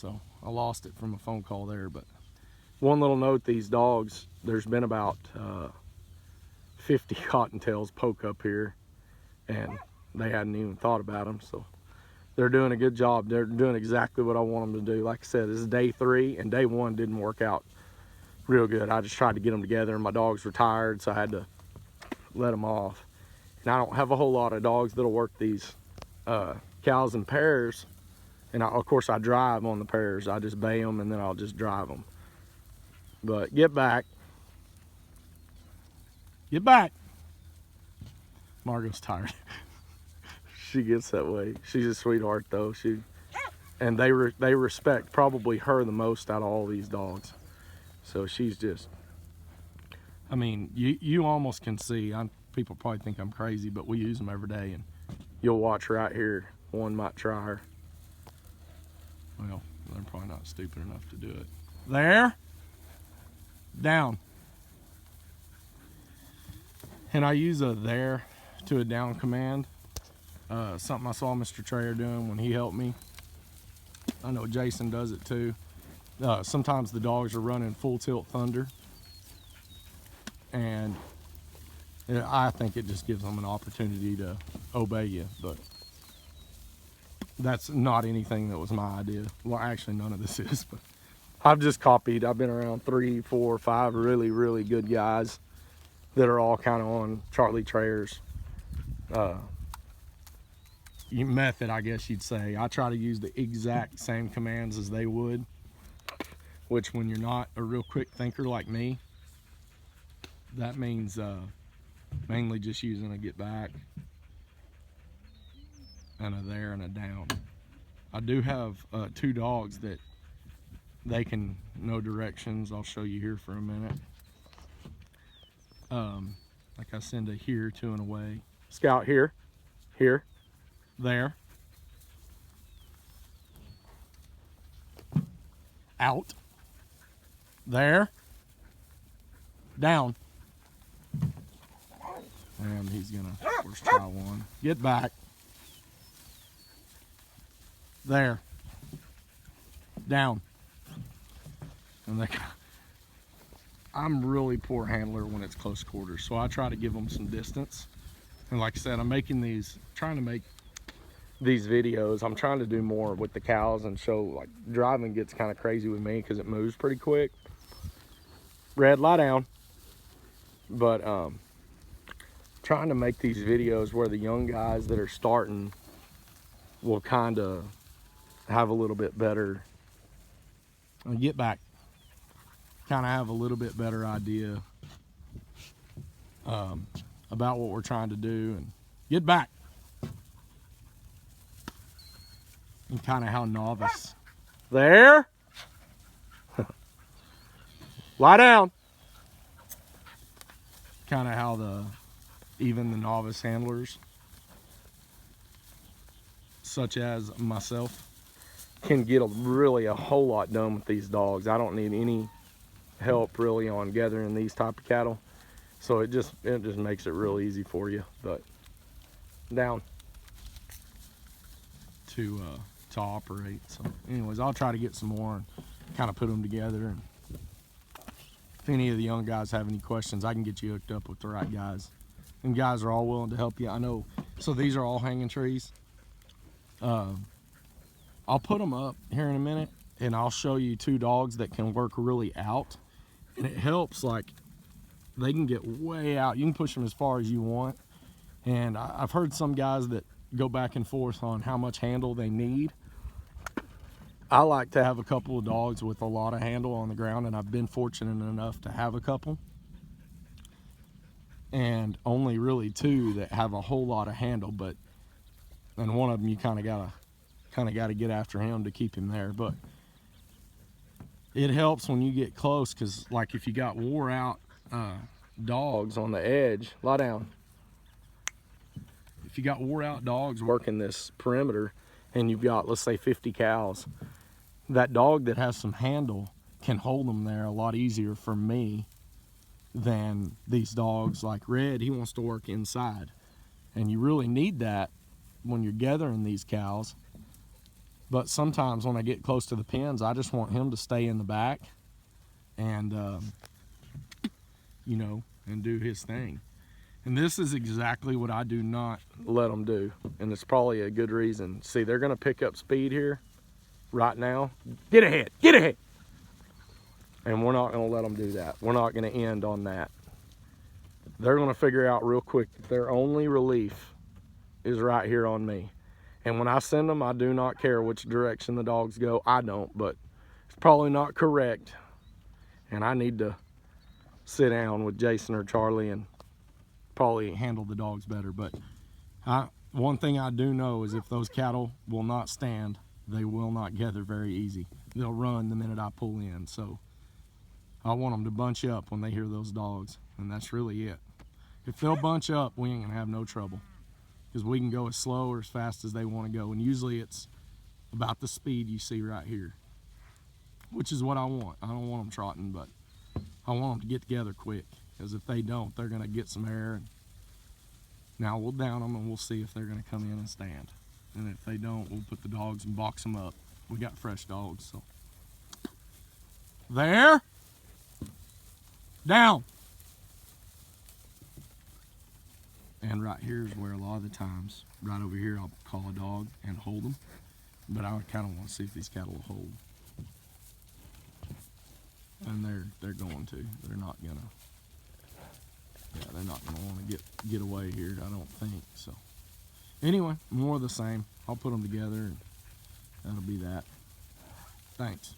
so I lost it from a phone call there. But one little note, these dogs, there's been about 50 cottontails poke up here, and they hadn't even thought about them. So they're doing a good job. They're doing exactly what I want them to do. Like I said, this is day 3, and day 1 didn't work out real good. I just tried to get them together, and my dogs were tired, so I had to let them off. And I don't have a whole lot of dogs that'll work these cows in pairs. And of course I drive on the pairs. I just bay them and then I'll just drive them. But get back. Get back. Margot's tired. She gets that way. She's a sweetheart though. And they respect probably her the most out of all these dogs. So she's just, I mean, you almost can see, people probably think I'm crazy, but we use them every day, and you'll watch right here, one might try her. Well, they're probably not stupid enough to do it. There, down. And I use a there to a down command. Something I saw Mr. Trayer doing when he helped me. I know Jason does it too. Sometimes the dogs are running full tilt thunder, and I think it just gives them an opportunity to obey you, but that's not anything that was my idea. Well, actually none of this is, but I've just copied. I've been around 3, 4, 5 really, really good guys that are all kind of on Charlie Trayer's method, I guess you'd say. I try to use the exact same commands as they would, which when you're not a real quick thinker like me, that means mainly just using a get back and a there and a down. I do have 2 dogs that they can know directions. I'll show you here for a minute. Like I send a here, 2 and away. Scout here, here, there, out, there, down. And he's gonna first try one. Get back. There. Down. And I'm really poor handler when it's close quarters, so I try to give them some distance. And like I said, I'm trying to make these videos. I'm trying to do more with the cows and show, like, driving gets kind of crazy with me because it moves pretty quick. Red, lie down. But trying to make these videos where the young guys that are starting will kind of have a little bit better, get back, kind of have a little bit better idea about what we're trying to do, and get back, and kind of how novice. There. Lie down. Kind of how even the novice handlers, such as myself, can get really a whole lot done with these dogs. I don't need any help really on gathering these type of cattle, so it just makes it real easy for you. But down to operate. So anyways, I'll try to get some more and kind of put them together, and if any of the young guys have any questions, I can get you hooked up with the right guys. And guys are all willing to help you. I know. So these are all hanging trees. I'll put them up here in a minute, and I'll show you 2 dogs that can work really out. And it helps, like, they can get way out. You can push them as far as you want. And I've heard some guys that go back and forth on how much handle they need. I like to have a couple of dogs with a lot of handle on the ground, and I've been fortunate enough to have a couple. And only really 2 that have a whole lot of handle, and one of them you kind of gotta get after him to keep him there. But it helps when you get close, because like if you got wore out dogs on the edge, lie down. If you got wore out dogs working this perimeter, and you've got, let's say, 50 cows, that dog that has some handle can hold them there a lot easier for me than these dogs. Like Red, he wants to work inside, and you really need that when you're gathering these cows. But sometimes when I get close to the pens, I just want him to stay in the back and, you know, and do his thing. And this is exactly what I do not let them do. And it's probably a good reason. See, they're going to pick up speed here right now. Get ahead, get ahead. And we're not going to let them do that. We're not going to end on that. They're going to figure out real quick that their only relief is right here on me. And when I send them, I do not care which direction the dogs go. I don't, but it's probably not correct. And I need to sit down with Jason or Charlie and probably handle the dogs better. But one thing I do know is if those cattle will not stand, they will not gather very easy. They'll run the minute I pull in. So I want them to bunch up when they hear those dogs, and that's really it. If they'll bunch up, we ain't gonna have no trouble, because we can go as slow or as fast as they want to go. And usually it's about the speed you see right here, which is what I want. I don't want them trotting, but I want them to get together quick, because if they don't, they're going to get some air. And now we'll down them and we'll see if they're going to come in and stand. And if they don't, we'll put the dogs and box them up. We got fresh dogs, so. There. Down. And right here is where a lot of the times, right over here, I'll call a dog and hold them. But I kind of want to see if these cattle will hold. And they're going to. They're not gonna. Yeah, they're not gonna want to get away here, I don't think. So anyway, more of the same. I'll put them together and that'll be that. Thanks.